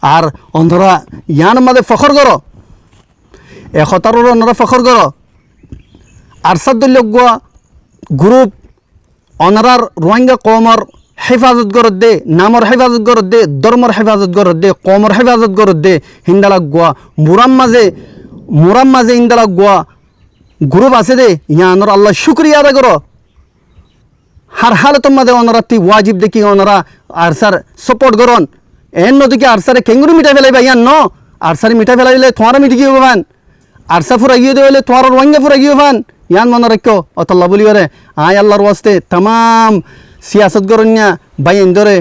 আর অন্ধরা ইয়ান মাঝে ফখর করো একতার অন্যরা ফখর করো আর সাদ্দুল্য গ্রুপ অনারার রোহিঙ্গা কমর হেফাজত করত দে নামর হেফাজত করত দে ধর্মর হেফাজত করত দে কমর হেফাজত করত দে হিন্দালাক গোয়া মুরাম মাঝে ইন্দালাক গোয়া গ্রুপ আছে দে ইয়ানর আল্লাহ শুক্রিয়া আদা করো হার হালতর মাঝে ওনারা তি ওয়াজিব দেখি ওনারা আরসার সাপোর্ট করন এন নদীকে আরসারে কেঙ্গুরু মিঠা ফেলাইবা ইয়ান ন আরসারে মিঠা ফেলাইলে তোমার মিঠি গিয়ে ভান আরসা ফুরা গিয়ে দেবে তোমার রোহিঙ্গা ফুরা গিয়ে ভান ইয়ান মনে রাখো অতল্লা বলি ওরে আয় আল্লাহর ওয়াস্তে তাম সিয়াসত গরণ্যা বাইন ধরে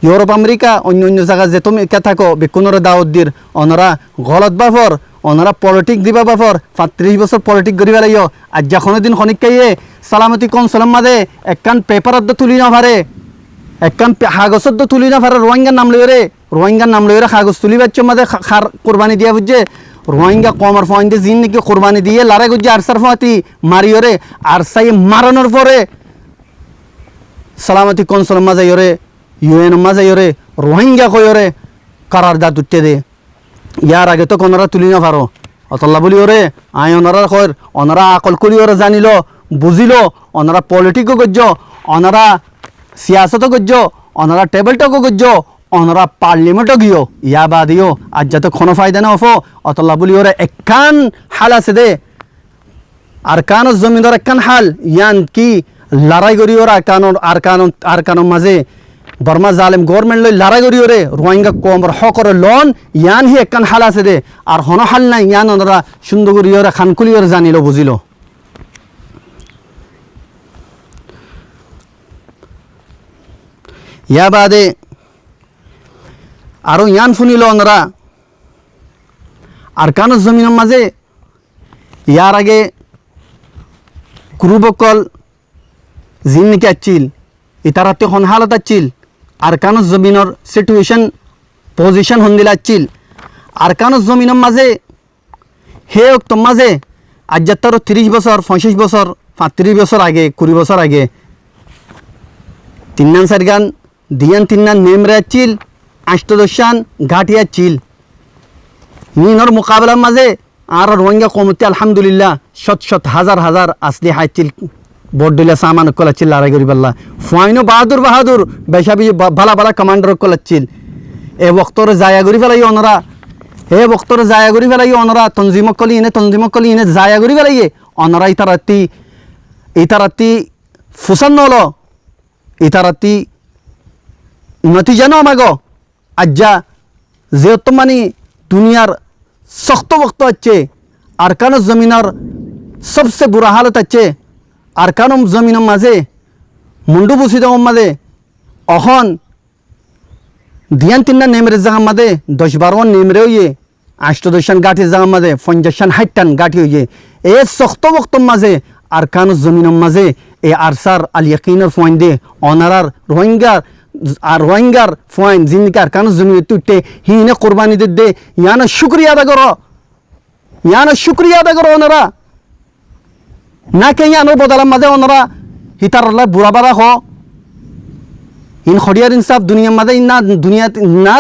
ইউরোপ আমেরিকা অন্য অন্য জায়গা যে তুমি কে থাকো বেকুনরে দাওয়াত দির ওনারা গলত বাফর ওনারা পলিটিক দিবা বাফর 35 বছর পলিটিক করি পেলাইও আজ যখন দিন খনিক খাইয়ে সালামতি কনসলাম মাঝে একখান পেপারত তুলি না পারে একখান কাগজত তুলি না পারে রোহিঙ্গার নাম লইরে কাগজ তুলি বাচ্চর মাঝে খার কোরবানি দিয়া বুঝছে রোহিঙ্গা কমর ফয়েন্টে জিন নাকি কোরবানি দিয়ে লড়াই করছে আরসার ফাঁতি মারিওরে আরসাই মারানোর পরে সালামতি কনসল মাঝে ইরে ইউএন মাঝে ইরে রোহিঙ্গা কইরে কারার দাঁত উঠতে দে ইয়ার আগে তো ওনারা তুলি না পারো অতল্লা বলি ওরে আয় ওনারা কর ওনারা আকল করি ওরা জানিল বুঝিল ওনারা পলিটিকও করছ ওনারা সিয়াসতও করছ ওনারা টেবিলটকও করছ ওনারা পার্লিমেন্টও গিয়েও ইয়া বাদিও আজ যাতে কোনো ফায়দা না হফো অতল্লা বলি ওরে একখান হাল আছে দে আর কানোর জমিদার একখান হাল ইয়ান কি লড়াই করি ওরা আর কানোর মাঝে বর্মা জালেম গভর্নমেন্ট লই লড়াই করি ওরে রোহিঙ্গা কমর হকরে লন ইয়ান হি একখান হাল আছে দে আর হন হাল নাই ইয়ান ওনারা সুন্দর করি ওরা খানকুলি ওরা জানিল বুঝিল ইয়া বাদে আরো ইয়ান শুনিল ওনারা আর কানোর জমিনের মাঝে ইয়ার আগে গ্রুপকল জিন নাকি আসছিল ইতারাতে হন হালত আসছিল আর কানোর জমিনের সিচুয়েশন পজিশন হন্দিল আসছিল আর কানোর জমিনের মাঝে হে অক্তম মাঝে আজ যাত্রার 30 বছর 35 বছর 35 বছর আগে 20 বছর আগে তিন্নান সারগান দিয়ান তিন্নান নেমরে আসছিল আষ্টদশান ঘাটি আসছিল নিনর মোকাবেলার মাঝে আর রোহিঙ্গা কমতি আলহামদুলিল্লাহ শত হাজার হাজার আসলি হাইছিল বড়দিলা সামান কলাচ্ছিল লড়াই করি পাল্লা ফাইনো বাহাদুর বেশাবি ভালা ভালা কমান্ডার কলাচ্ছিল এ বক্তরে জায়া করি ফেলাই ওনারা তঞ্জিমক কলি ইনে জায়া করি ফেলাই ওনারা ইতারাতি ফুসান নল ইতারাতি নতিজা ন আমাগো আজ্জা যেহেতু মানে দুনিয়ার শক্ত বক্ত হচ্ছে আরকানোর জমিনের সবচেয়ে বুড়া হালত হচ্ছে আরকানোর জমিনের মাঝে মুন্ডু বুসি দেওয়ার মাঝে অহন দিয়ান তিনটা নেমরে জাগার মাঝে 10-12 নেমরে হইয়ে 8-10 গাঠি জাগার মাঝে 50-60 গাঠি হইয়ে এ শক্ত বক্তর মাঝে আরকানোর জমিনের মাঝে এ আরসার আল ইয়াকিনের পয়েন্ট দে অনারার রোহিঙ্গার পয়েন্ট জিনিকে আরকানোর জমিনে তুটে হিনে কোরবানি দে ইয়ানো শুক্রিয়া আদা করো ওনারা না কে ইয়ানোর বদলার মাঝে ওনারা হিতার বুড়া বাড়া হ ইন খড়িয়ার ইনসাফ দুনিয়ার মাঝে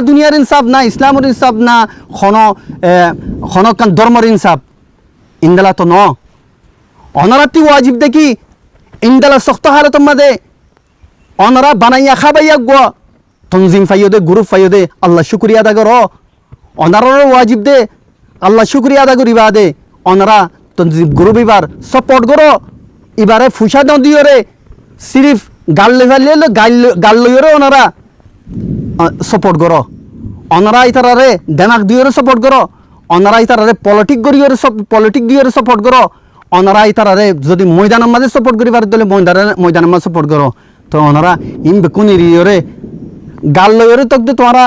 দুনিয়ার ইনসাফ না ইসলামের ইনসাফ না খন ধর্মের ইনসাফ ইন্দালা তো ন ওনারা তি ওয়াজিব দেখি ইন্দালা শক্ত হালতের মাঝে ওনারা বানাইয়া খাবাইয়া গো তনজিম ফাইও দে গ্রুপ ফাইও দে আল্লাহ শুক্রিয়া আদা করো ওনারারও ওয়াজিব দে আল্লাহ শুক্রিয়া আদা করিবা দে ওনারা তনজিম গ্রুপ এবার সাপোর্ট করো এবারে ফুসা দাও দিও রে সিরিফ গাল লইরে ওনারা সাপোর্ট করো ওনারা ইতারারে দেমাক দিওরে সাপোর্ট করো ওনারা ইতারারে পলিটিক দিওরে সাপোর্ট করো ওনারা ইতারারে যদি ময়দানের মাঝে সাপোর্ট করিবার দলে ময়দানের মাঝে সাপোর্ট করো তো ওনারা ইন বেকুন এরিয়রে গাল লইরে তক তোমরা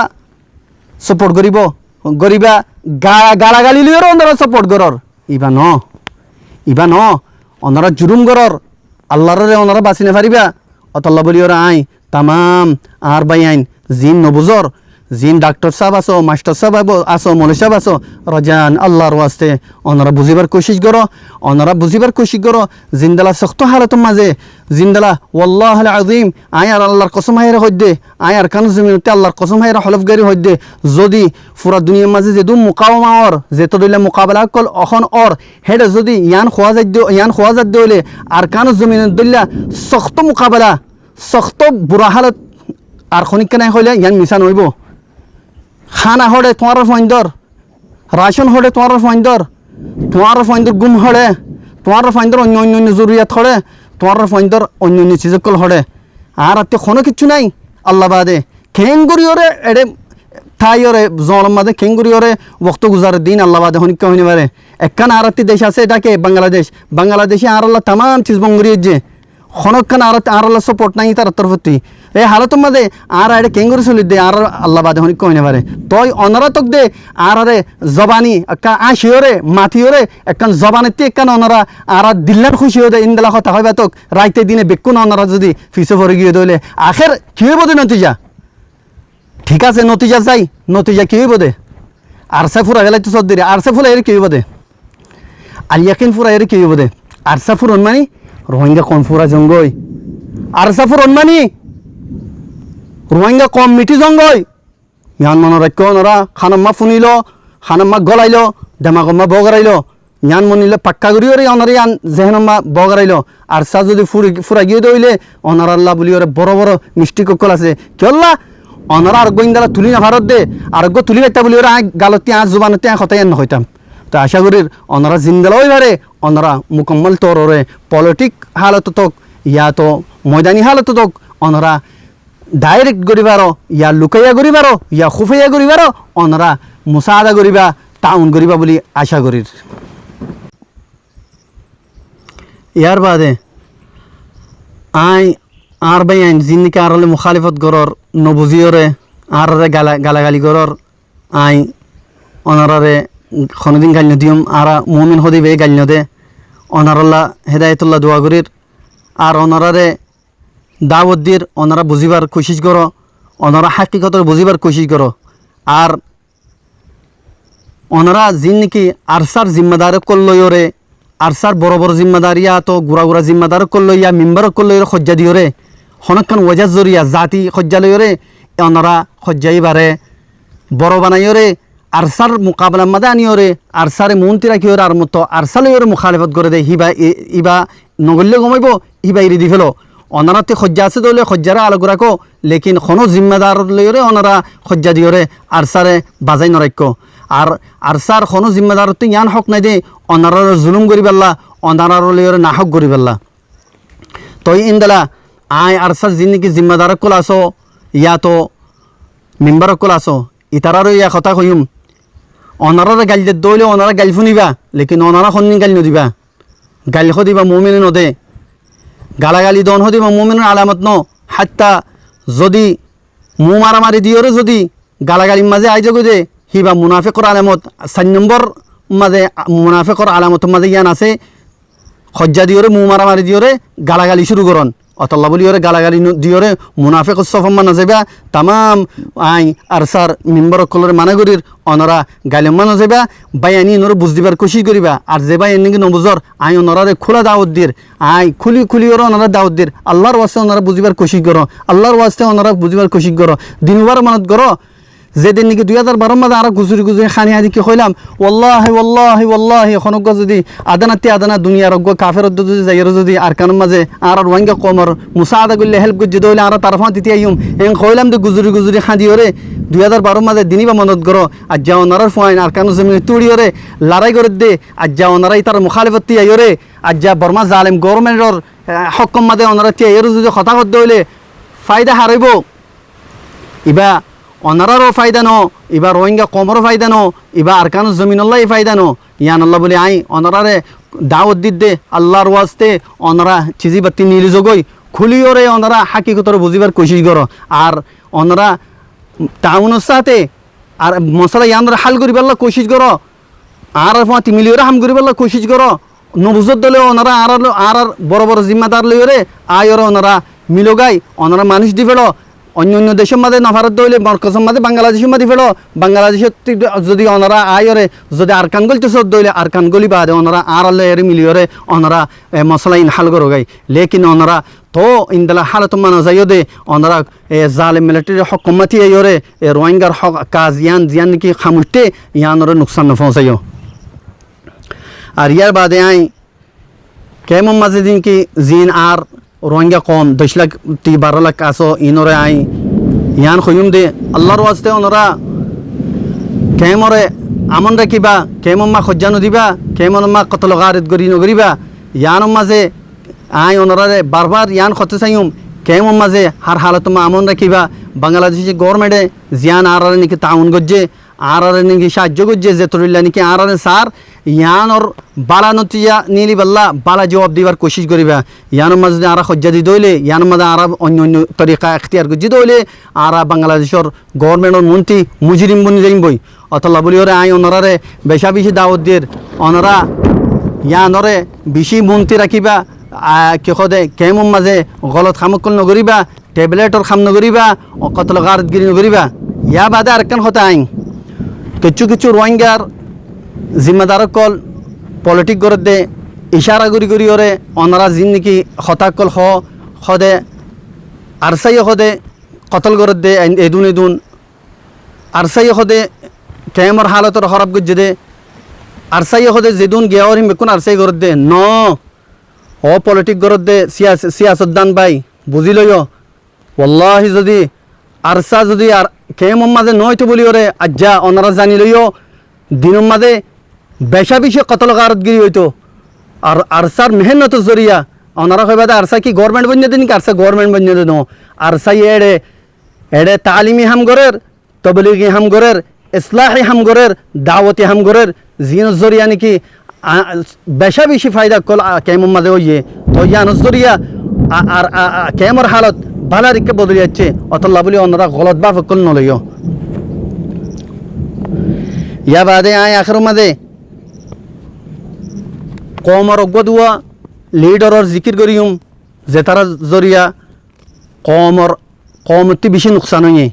সাপোর্ট গরিবা গালাগালি লইরে ওনারা সাপোর্ট করর ইবা ন ওনারা জুলুম করর আল্লাহরে ওনারা বাঁচি না পারিবা অতল্লা বলি ওরা আই তামাম আর বাই আইন জিন নবুজর জিন ডাক্তার সাহেব আসো, মাস্টার সাহেব আসো, মৌলী সাহেব আসো, রজান আল্লাহর ওয়াস্তে ওনারা বুঝিবার কোশিশ করো, ওনারা বুঝিবার কোশিশ করো। জিন্দালা শক্ত হালতর মাঝে জিন্দালা ওয়াল্লাহ আজিম আয় আর আল্লাহর কসম হাইরা হইদে, আয় আর কানু জমিনতে আল্লাহর কসম হাইরা হলফগারি হইদে, যদি পুরা দুনিয়ার মাঝে যেদু মোকাওমা অর যেত দিলে মোকাবেলা কল অখন অর হেডে যদি ইয়ান খোয়া যাদ হইলে আর কানু জমিনের দিল্লা শক্ত মোকাবেলা শক্ত বুড়া হালত আর খনিক নাই হইলে ইয়ান মিশান হইব। খানা হড়ে তোমার ফাইন্দর, রাশন হড়ে তোমার ফাইন্দর গুম হড়ে, তোমার ফাইন্দর অন্য অন্য জরুরিয়াত হড়ে, তোমার ফাইন্দর অন্য অন্য চিজকল হড়ে। আর আত্মীয় কোনো কিচ্ছু নাই আল্লাহ বাদে। খেঙ্গুরি ওরে এড়ে ঠাই ওরে জলম মাদে খেঙ্গুরি ওরে বক্ত গুজারের দিন আল্লাহ বাদে হনিকা হইনি পারে। একখান আর একটি দেশ আছে এটাকে বাংলাদেশে আর আল্লাহ তামাম চিজ বঙ্গুরি যে খনকখান আর আল্লাহ সাপোর্ট নাই তার তরফতি এই হালতর মাঝে আর আরে কেঙ্গুরি চলি দে আর আল্লাহ বাদে হনিক কইনে পারে। তই অনারাতক দে আর আরে জবানি একটা আশিওরে মাথিওরে একখান জবানেতে একখান অনারা আর দিল্লার খুশি হয়ে দেয় ইন্দালা কথা হয় বাতক রাইতে দিনে বেকুন অনারা যদি ফিসে ভরে গিয়ে দইলে আখের কী হইব দে নতিজা। ঠিক আছে নতিজা যাই, নতিজা কী হইব দে আরসা ফুরা গেলে তো সব দিরে আরসা ফুরা এর কী হইব দে আলিয়াকিন ফুরা এর কী হইব দে আরসা ফুরন মানি রোহিঙ্গা কম ফুরা জঙ্গই আরসা ফুরন মানি রোহিঙ্গা কম মিটি জঙ্গই ইয়ান মনোরাক্য ওনারা খানাম্মা ফুনিল খানাম্মা গলাইল দেমাগম্মা বগরাইল ইয়ান মনিলে পাক্কা করি ওরে অনারে ইয়ান জেহেনাম্মা বগরাইল আরসা যদি ফুরা গিয়ে দইলে অনার আল্লাহ বলি ওরে বড় বড় মিষ্টি কক্কল আছে কেল্লা অনারা আরোগ্য ইন্দালা তুলি না ভারত দে আরোগ্য তুলি পাইতা বলি ওরা গালতি জুবানতে কথাই না হইতাম। তো আশা করির অনারা জিন্দালা ওইবারে অনারা মুকম্মল তোর ওরে পলিটিক হালত তক ইয়া তো ময়দানি হালত তক অনারা ডাইরেক্ট করিবারো ইয়া লুকাইয়া করিবারো ইয়া খুফাইয়া করিবারো অনারা মুসাদা করিবা টাউন করিবা বলি আশা করির। ইয়ার বাদে আর ভাই আইন জিন্দিকে আর হলে মুখালিফত গরর নবুজিওরে আর গালাগালি গরর আই অনারে কোনোদিন গাল দিম আর মুমিন হদিবে গাল দে অনারল্লাহ হেদায়তুল্লাহ দোয়া করির আর অনারে দাওয়াত দির অনারা বুঝিবার কোশিশ করো, অনারা হাকিকতর বুঝিবার কোশিশ করো। আর ওনারা জিন নাকি আরসার জিম্মাদার করলইরে আরসার বড় বড় জিম্মাদার ইয়া তো গুড়া জিম্মাদার করলো ইয়া মেম্বার করলইরে খজ্জা দিওরে হনকান ওয়াজার জরিয়া জাতি খজ্জা লইরে ওনারা খজ্জাই বারে বড় বানাইরে আরসার মোকাবেলা মাদে আনিওরে আরসারে মন্ত্রী রাখিওরে আর মতো আরসালইরে মুখালিফত করে দে হিবা ইবা নগল্য গমাইব হিবা ইরি দি ফেলো অনারাতে খজ্জা আছে দলে খজ্জারা আলোক রাখো লেকিন কোনো জিম্মাদার লইরে ওনারা খজ্জা দিওরে আরসারে বাজাই নরাক্য আর আরসার কোনো জিম্মাদারতে ইয়ান হক নাই দে অনারার জুলুম করি পেল্লা অনারার লইরে না হক করি পেল্লা। তই ইন্দালা আই আরসার জিন্দিকি জিম্মাদার কল আসো ইয়া তো মেম্বার কল আসো ইতারারও ইয়া কথা কইম অনারারে গাল দে দইলে ওনারা গাল শুনিবা লেকিন ওনারা সন্নি গাল নদিবা গাল দিবা মুমিনে নদে গালাগালি দন হদিবা মুমিনের আলামত ন হাত্তা যদি মু মারামারি দিওরে যদি গালাগালির মাঝে আই যোগ দে হিবা মুনাফিকর আলামত 4 নম্বর মাঝে মুনাফিকর আলামত মাঝে ইয়ান আছে খজ্জা দিওরে মু মারামারি দিওরে গালাগালি শুরু করন অতল্লা বলিওরে গালাগালি দিওরে মুনাফিকর সফম্মা না যাবা তামাম আই আরসার মেম্বার কলরে মানা করির অনরা গালিম্মা না যাবা বায়ানি নরে বুঝ দিবার কোশিশ করিবা আর যে বাই এনে নবুজর আই অনরারে খোলা দাওয়াত দির আই খুলি ওরে অনরা দাওয়াত দির আল্লাহর ওয়াস্তে অনরা বুঝিবার কোশিশ করো আল্লাহর ওয়াস্তে অনরা বুঝিবার কোশিশ করো দিনবার মানত করো যেদিন নাকি 2012 মাঝে আর গুজুরি খানি হাদি কি কইলাম ওয়াল্লাহি খনক যদি আদানা দুনিয়ার অজ্ঞ কাফের যদি যাইর যদি আর কানুন মাঝে আর রোহিঙ্গা কমর মুসাদা করলে হেল্প করছে দইলে আর তারফা দিতে আইম এন কইলাম যে গুজুরি খাদি ওরে 2012 মাঝে দিনিবা মনত করো আর যা ওনার ফাইন আর কানুন জমি তুড়ি ওরে লড়াই করে দে আর যা ওনারাই তার মুখালিফতি আইরে আর যা বর্মা জালেম গভর্নমেন্টর হকম মাঝে ওনারা তিয়াইর যদি কথা করতে হইলে ফায়দা হারাইব ইবা অনারারও ফায়দা নো ইবা রোহিঙ্গা কমরও ফায়দা নো ইবা আরকানু জমিনুল্লাহ ফায়দা নো ইয়ান আল্লাহ বলে আই অনারারে দাওয়াত দিতে আল্লাহর ওয়াস্তে অনারা চিজি বাতি নীল জগই খুলিওরে অনারা হাকিকতর বুঝিবার কোশিশ করো আর অনারা টাউনের সাথে আর মশলা ইয়ানরা হাল করি পারলা কোশিশ করো আর ফাঁতি মিলিওরে হাম করি পারলা কোশিশ করো নবুজত দলে ওনারা আর বড় জিম্মাদার লইরে আয় ওরা ওনারা মিলোগাই ওনারা মানুষ দি ফেলো অন্য অন্য দেশের মাঝে নফারত দইলে মরকজের মাঝে বাংলাদেশের মাঝে ফেলো বাংলাদেশের যদি ওনারা আয়রে যদি আরকান গলিতে সব দইলে আরকান গলি বাদে ওনারা আর আল্লাহ এর মিলিয়রে ওনারা মশলা ইন হাল করো গাই লেকিন ওনারা তো ইন্দলা হালত মানা যাইও দে ওনারা জালেম মিলিটারি হকুমতি আইরে রোহিঙ্গার হক কাজ জিয়ান কি খামুটে ইয়ানরে নুকসান পৌঁছাইও আর ইয়ার বাদে আই কেমন মাঝে দিন কি জিন আর রোহিঙ্গা কম 10 লাখ 12 লাখ আসো ইনরে আই ইয়ান খয়ুম দে আল্লাহর ওয়াস্তে ওনরা কেমরে আমন রাখিবা কেমন মা খজ্জানো দিবা কেমন মা কতল গারিদ গরি নগরিবা ইয়ান মাঝে আই ওনরারে বারবার ইয়ান খতে চাইম কেমন মাঝে হার হালত মা আমন রাখিবা বাংলাদেশি গভর্নমেন্টে জিয়ান আর নাকি তাউন গজ্জে আর নাকি সাহায্য গজ্জে যে তরিল্লা নাকি আর সার ইয়ানর বালা নতিয়া নীলি বাল্লা বালা জবাব দিবার কোশিশ করিবা ইয়ানোর মাঝে আর খজ্জা দি দইলে ইয়ানোর মাঝে আর অন্য অন্য তরিকা এখতিয়ার গজ্জি দইলে আর বাংলাদেশের গভর্নমেন্টের মন্ত্রী মুজরিম বনি যাইম বই অতলা বলি ওরে আই অনরারে বেশা বেশি দাওয়াত দির অনরা ইয়ানরে বেশি মন্ত্রী রাখিবা কি খদে কেমন মাঝে গলত খামকল নগরিবা ট্যাবলেটর খাম নগরিবা কতল গারদগিরি নগরিবা ইয়া বাদে আরেকখান কথা আইন কিছু কিছু রোহিঙ্গার জিম্মেদার কল পলিটিক করে দে ইশারা করি ওরে অনারা জিন নাকি হতাকল খদে আরসাই খদে কতল করে দে এদুন আরসাই খদে কেমর হালতর খরাব গজ্জে দে আরসাই খদে যেদুন গেওয়ার বেকুন আরসাই করে দে ন ও পলিটিক করে দে সিয়াসতদান ভাই বুঝি লইও ওয়াল্লাহি যদি আরসা যদি আর কেমন মাঝে নয়তো বলি ওরে আজ্জা ওনারা জানি লইও দিনের মাঝে বেশা বেশি কতল গারতগিরি হইতো আর আরসার মেহনত জরিয়া ওনারা কইবা আরসা কি গভর্নমেন্ট বন্য দিন কি আরসা গভর্নমেন্ট বন্য দিন আরসাই এড়ে তালিমি হামগরের তবলিগি হামগরের ইসলাহি হামগরের দাওয়াতি হামগরের জিন জরিয়া নাকি বেশা বেশি ফায়দা কল কেমন মাঝে হইয়ে তো ইয়ান জরিয়া আর কেমর হালত ভালা রিকে বদলে যাচ্ছে অতল্লা বলি ওনারা গলত বা ফকল নলইও ইয়া বাদে আয় আখের মাঝে কমর অজ্ঞদুয়া লিডারর জিকির করিম যে তারা জরিয়া কমতি বেশি নুকসান হইয়ে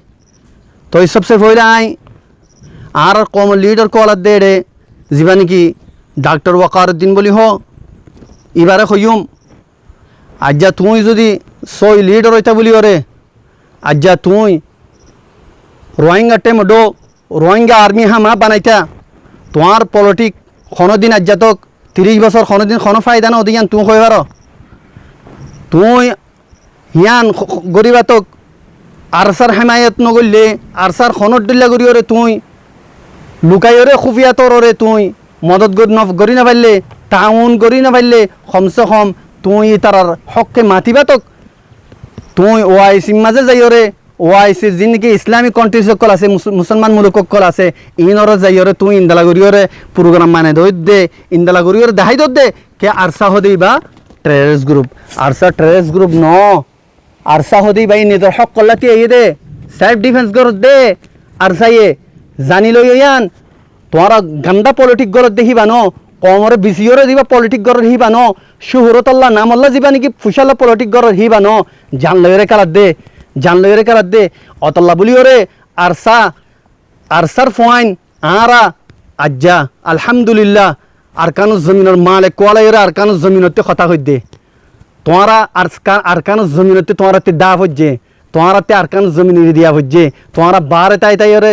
তো এই সবসে পহলে আয় আর কম লিডার কলার দে যা নাকি ডাক্তার ওয়াকারুদ্দিন বলি হ এবারে হইম আজ্জা তুই যদি সই লিডার হইতা বলি ওরে আজ্জা তুই রোহিঙ্গা টেম ডো রোহিঙ্গা আর্মি হামা বানাইতা তোমার পলিটিক দিন আজ্জা তোক 30 বছর দিন ফায়দা না ওদিয়ান তুই কইবার তুই হিয়ান গরিবা তোক আরসার হেমায়ত নগরলে আরসার দিল্লা করি ওরে তুই লুকাই ওরে খুফিয়া তোর ওরে তুই মদত গরি না পারলে টাউন গরি না পারলে কমসে কম তুই তারার হককে মাতিবা তোক তুই ওআইসির মাঝে যাই ওরে ওআইসির যি নাকি ইসলামিক কন্ট্রি সকল আছে মুসলমান মুলুক সকল আছে ইনরে যাই ওরে তুই ইন্দালা করি ওরে প্রোগ্রাম মানে দে ইন্দালা করি ওরে দেখাই দে কে আরসা হদেই বা terrorist group ARSA terrorist group ন আরসা হদেই বা নিজের হক কল্লাতি এই দে সেলফ ডিফেন্স গর দে আরসাইয়ে জানি লই ইয়ান তোমারা গান্দা পলিটিক গরত দেখিবা ন কমরে বিসিওরে দিবা পলিটিক গরত হিবা ন শুহুরতল্লাহ নামল্লা যাবা নাকি ফুসাল্লা পলিটিক গরত হিবা ন জানলইরে কালার দে অতল্লা বলি ওরে আরসার ফোয়াইন আরা আজ্জা আলহামদুলিল্লাহ আরকানুজ জমিনের মালে কোয়ালাইরে আরকানুজ জমিনতে কথা হই দে তোমারা আরকানুজ জমিনতে তোমারা তে দা হজ্জে তোমারা তে আরকানুজ জমিনে দিয়া হজ্জে তোমারা বারে তাই ওরে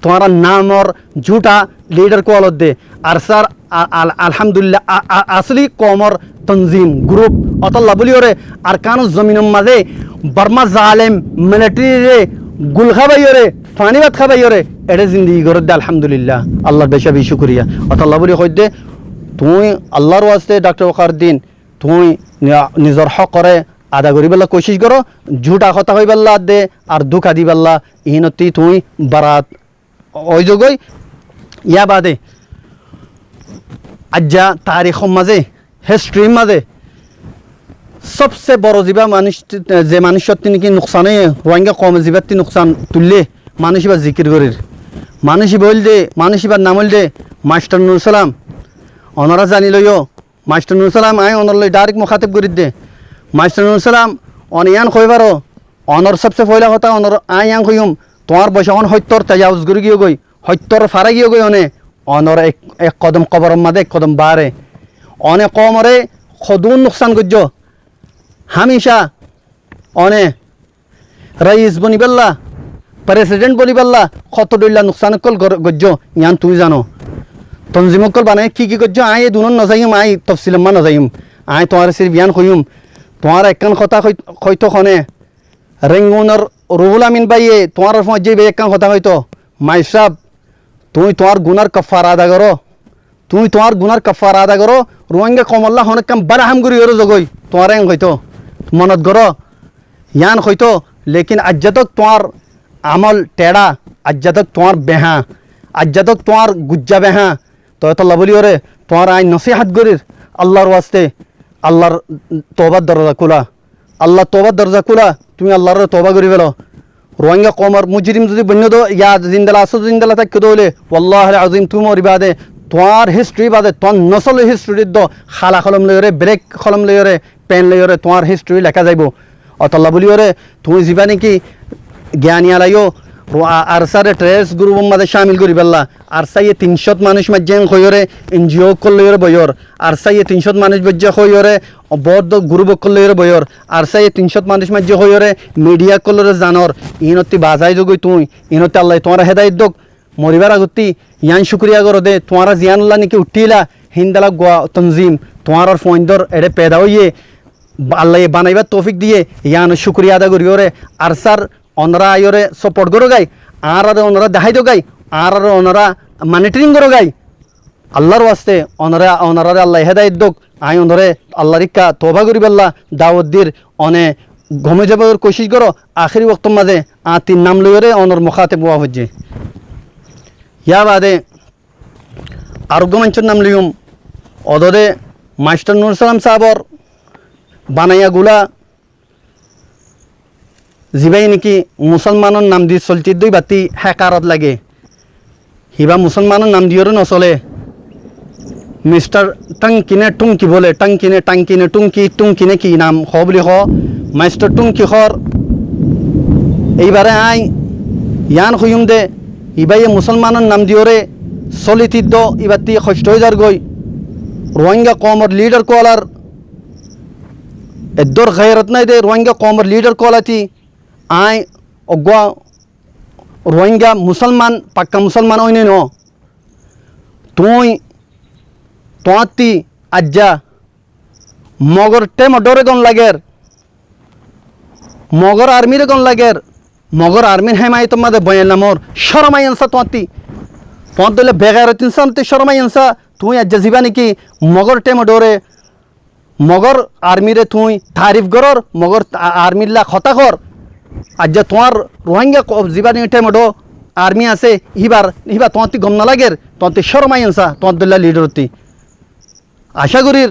তোমারা নামর ঝুটা লিডার কোয়ালত দে আরসার আলহামদুলিল্লাহ আসলি কমর তনজিম গ্রুপ অতল্লা বলি ওরে আরকানুজ জমিনের মাঝে বর্মা জালেম মিলিটারি রে গুল খাবাই ওরে ফানি ভাত খাবাই ওরে এটা জিন্দগি করে দে আলহামদুলিল্লাহ আল্লাহর বেশা বেশি শুকরিয়া অতল্লা বলি কই দে তুই আল্লাহর ওয়াস্তে ডাক্তার ওয়াকারুদ্দিন তুই নিজের হক করে আদা করি বেলা কোশিশ করো ঝুটা কথা হই বেলা দে আর দুঃখা দি বেলা ইনতি তুই বারাত ওই যোগই ইয়া বাদে আজ্জা তারিখ মাঝে হিস্ট্রির মাঝে সবচেয়ে বড় যা মানুষ যে মানুষের নাকি নোকসানে রোহিঙ্গা কম যাবার নোকসান তুললে মানুষ এবার জিকির করির মানুষ বল দে মানুষ এবার নামল দে মাস্টার নুর সালাম ওনারা জানি লইও মাস্টার নুর সালাম আয় ওনার লই ডাইরেক্ট মুখাতেব করি দে মাস্টার নুর সালাম অনিয়ান কইবারও অনর সবচেয়ে পয়লা কথা অনর আয়াং হইম তোমার বয়স এখন সত্যর তেজাউজ করে গিয়ে গই সত্যর ফারা গিয়ে গই অনে অনর এক কদম কবর মাদে এক কদম বারে অনে কমরে খদুন নুকসান গজ্জ হামিশা অনে রাইস বনিবেল্লা প্রেসিডেন্ট বনিবেল্লা কত দইলা নুকসান কল গজ্জ ইয়ান তুই জানো তনজিমকল বানায় কি গজ্জ আই এ দুনন নজাইম আই তফসিলম্মা নজাইম আই তোমার সির বিয়ান কইম তোমার একখান কথা হয়তো খনে রেঙ্গুনের রুহুল আমিন বাইয়ে তোমার মধ্যে একখান কথা হয়তো মাইসাব তুমি তোমার গুনার কফার আদা করো তুমি তোমার গুনার কফার আদা করো রোহিঙ্গা কমল্লা হনে কাম বারা হাম করি ওর জগই তোমার এং হয়তো মনত করো ইয়ান হয়তো লেকিন আজ্জাতক তোমার আমল টেড়া আজ্জাতক তোমার বেহা আজ্জাতক তোমার গুজ্জা বেহা তো বলি ওরে তোমার আই নসিহাত করির আল্লাহর ওয়াস্তে আল্লাহর তোবার দরজা খোলা আল্লাহ তোবার দরজা খোলা তুমি আল্লাহর তোবা করি ফেলো রোহিঙ্গা কমর মুজরিম যদি বন্য দো ইয়া জিন্দালা আসো জিন্দালা থাকি দৌলে ওয়াল্লাহ আজিম তুমি মরি বাদে তোমার হিস্ট্রি বাদে তোমার নসল হিস্ট্রি দ খালা কলম লইরে ব্রেক কলম লইরে পেন লইরে তোমার হিস্ট্রি লেখা যাইব অতল্লা বলি ওরে তুমি যাবা নাকি জ্ঞানিয়ালাইও আরসারে ট্রেস গ্রুপের মাঝে শামিল করি পেলা আরসাইয়ে 300 মানুষ মাঝে হইরে এনজিও করলে বয়র আরসাইয়ে 300 মানুষ মাঝে হইরে বদ্ধ গ্রুপ করলে বয়র আরসাইয়ে 300 মানুষ মাঝে হইরে মিডিয়া করলে জানর ইনতি বাজাই যোগই তুই ইনতি আল্লাহ তোমার হেদায়ত দোক মরিবার আগতি ইয়ান শুক্রিয়া করো দে তোমার জিয়ানুল্লাহ নাকি উঠিলা হিন্দালা গোয়া তনজিম তোমার ফোনদর এড়ে পেদা হইয়ে আল্লাহ বানাইবার তৌফিক দিয়ে ইয়ান শুক্রিয়া আদা করি ওরে আরসার অনরা আইরে সাপোর্ট করো গাই আর ওনারা দেখাই দো গাই আর ওনারা মনিটরিং করো গাই আল্লাহর ওয়াস্তে ওনারা আল্লাহ হেদায়ত দোক আই ওনরে আল্লাহর ইক্কা তোবা করি বেল্লা দাওয়াত দির অনে ঘমে যাবার কোশিশ করো আখেরি ওক্তর মাঝে 3 নাম লইরে অনর মুখাতে বোয়া হচ্ছে ইয়া বাদে আরোগ্য মঞ্চের নাম লিউম অদরে মাস্টার নুর সালাম সাহাবর বানাইয়া গুলা জিবাই নাকি মুসলমানের নাম দি চলতি দুই বাতি হেকারত লাগে হিবা মুসলমানের নাম দিয়েও নচলে মিস্টার টংকিনে টুংকি বলে টাংকিনে টুংকিনে কি নাম হ বলি হ মাস্টার টুংকি হর এইবারে আই ইয়ান হইম দে ইবাই মুসলমানের নাম দিওরে চলিতিদ্দ ইবাতি কষ্ট হয়ে যার গই রোহিঙ্গা কমর লিডার কলার এদর গায়রত নাই দে রোহিঙ্গা কমর লিডার কলাতি আই অগুয়া রোহিঙ্গা মুসলমান পাক্কা মুসলমান হইনি ন তুই তোয়াতি আজ্জা মগর টেম ডরে গন লাগের মগর আর্মিরে গন লাগের মগর আর্মির হেমাই তোমাদের বয়ান নামর শরমাই আনসা তোয়াতি তোমার দলে বেগারত ইনসান তে শরমাই আনসা তুই আজ্জা যাবা নাকি মগর টেম ডরে মগর আর্মিরে তুই তারিফ করর মগর আর্মিল্লা খতা কর আজ্জা তোমার রোহিঙ্গা যাবা নি টেম ডো আর্মি আছে হিবার তোমার গম না লাগের তোমার শরমাই আনসা তোমার দল্লা লিডারতি আশা করির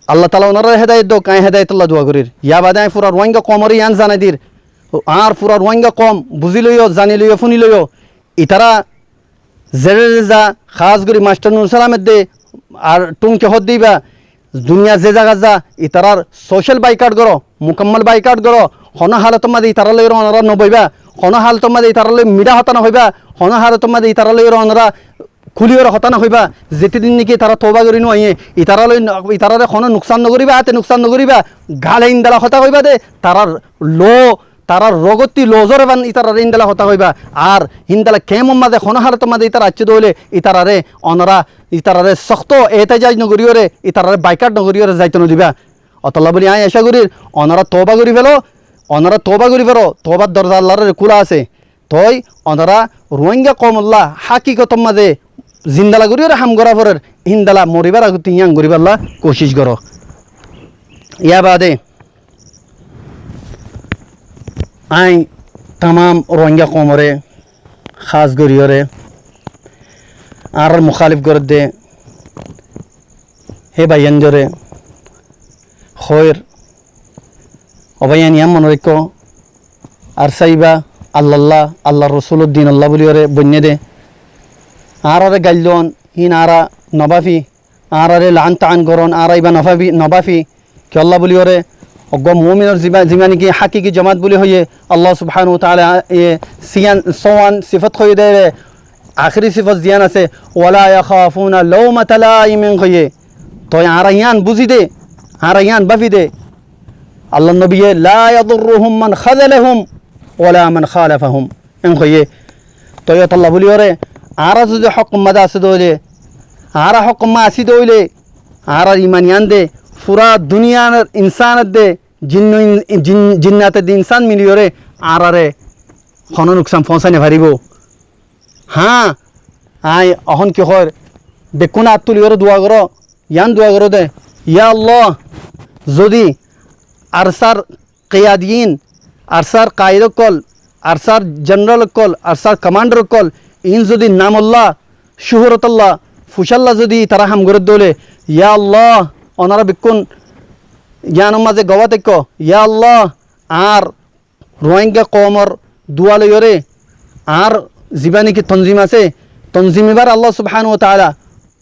আল্লাহ তালা ওনারা হেদায়ত দো কায় হেদায়তুল্লাহ দোয়া করির ইয়া বাদে আই পুরা রোহিঙ্গা কমরে ইয়ান জানাই দির আর পুরা রোহিঙ্গা কম বুঝি লইও জানি লইও শুনি লইও ইতারা জেরে যা খাস করি মাস্টার নুর সালামের দে আর টুংকে হদ দিবা দুনিয়া যে জায়গা যা ইতারার সোশ্যাল বাইকাট করো মুকম্মল বাইকাট করো হন হালত মাদে ইতারা লইর ওনারা নবইবা হন হালত মাদে ইতারা লই মিডা হতানা হইবা হন হালত মাদে ইতারা লইর ওনারা খুলিওর হতানা হইবা যেতেদিন নাকি তারা তোবা করি নয় ইতারারে কোনো নুকসান নকরিবা হাতে নুকসান নকরিবা গালে ইন্দালা হতা হইবা দে তারার রগতি লোজরে বান ইতারারে ইন্দালা হতা হইবা আর ইন্দালা কেমন মাঝে কোনো হালত মাঝে ইতারা আচ্ছে দৌলে ইতারারে শক্ত এতে যাই নগরীয়রে ইতারারে বাইকাট নগরীয়রে যাইতে নদিবা অতলা বলি আয় আশা করির অনারা তোবা করি ফেলো তোবার দরজা আল্লাহর খোলা আছে তই অনারা রোহিঙ্গা কমল্লা হাকিকতম মাঝে জিন্দালা করি ওরা হাম করা পরের হিন্দালা মরিবার আগে তুই ইয়াং করিবাল্লা কোশিশ করো ইয়া বাদে আই তামাম রোহিঙ্গা কমরে খাস গরিয়রে আর মুখালিফ করে দে হে ভাইয়ান জরে খয়ের অবাইয়ান ইয়াম মনে রেখো আর সাইবা আল্লাহ রসুলুদ্দিন আল্লাহ বলি ওরে বন্যে দে আর গাইলন হিন আরা নবাফি আর লান তান গরন আর ইবা নবাফি কে আল্লাহ বলি ওরে অজ্ঞ মুমিনের জিমানি কি হাকিকি জামাত বলি হয়ে আল্লাহ সুবহানাহু ওয়া তাআলা সিয়ান সোয়ান সিফত হয়ে দেবে আখরি সিফত জিয়ান আছে ওয়ালা ইয়াখাফুনা লাওমাতা লাইমিন হয়ে তো আরাইয়ান বুঝি দে আরাইয়ান বাফি দে আল্লাহ নবী লা ইয়াদুরুহুম মান খাযালাহুম ওয়ালা মান খালাফাহুম এন হয়ে তো আল্লাহ বলি ওরে আরা যদি হক মাদা আছে দইলে আরা হক মা আসি দইলে আরা ইমানিয়ান দে পুরা দুনিয়ার ইনসানত দে জিন্নাতে দে ইনসান মিলিয়রে আরারে কোনো নুকসান পৌঁছানে পারিব হ্যাঁ আই অহন কি হয় বেকুনা তুলি ওরে দোয়া করো ইয়ান দোয়া করো দে ইয়া আল্লাহ যদি আরসার কিয়াদিন আরসার কায়দকল আরসার জেনারেল কল আরসার কমান্ডার কল ইন যদি নামল্লাহ শুহরতল্লাহ ফুসাল্লাহ যদি তারা হাম করে দোলে ইয়া আল্লাহ ওনারা বিকুন জ্ঞানের মাঝে গবাতেক ইয়া আল্লাহ আর রোহিঙ্গা কমর দুয়ালয়রে আর জীবানী কি তঞ্জিম আছে তঞ্জিম এবার আল্লাহ সুবহানাহু ওয়া তাআলা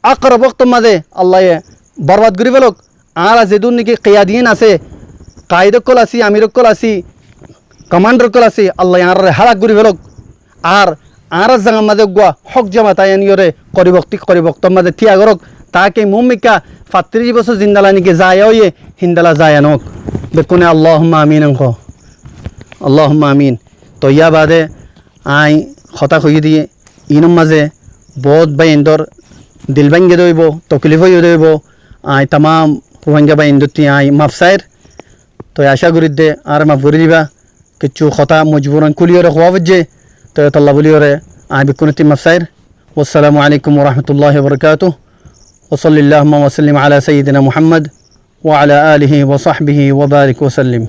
আকরব ওয়াক্ত মাঝে আল্লাহ বরবাদ করি ফেলক আর যেদুন নাকি কিয়াদিন আছে কায়দকল আছি আমিরকল আছি কমান্ডারকল আছি আল্লাহ আর হালাক করি ফেলক আর আর জাঙ্গা মাঝে গুয়া হক জামাত আয়ানিয়রে করিবক্ত মাঝে থিয়া করক তাকে মুমিকা 35 বছর জিন্দালা নাকি যায় ওয়ে হিন্দালা যায় আনক বেকুনে আল্লাহুম্মা আমিন অঙ্ক আল্লাহুম্মা আমিন তো ইয়া বাদে আই হতা কই দিয়ে ইনম মাঝে বহুত বাই ইন্দর দিল ভাঙ্গে দইব তকলিফ হয়ে দইব আই তামাম রোহিঙ্গা বাই ইন্দুতি আই মাফসাইর তো আশা করি দে আর মাফ করে দিবা কিছু হতা মজবুরান কুলিয়রে হওয়া বুঝে তো আল্লাহ বলিওরে আই বিকুনতি মাফসাইর ওয়াসসালামু আলাইকুম ওয়া রাহমাতুল্লাহি ওয়া বারাকাতুহু وصلى اللهم وسلم على سيدنا محمد وعلى آله وصحبه وبارك وسلم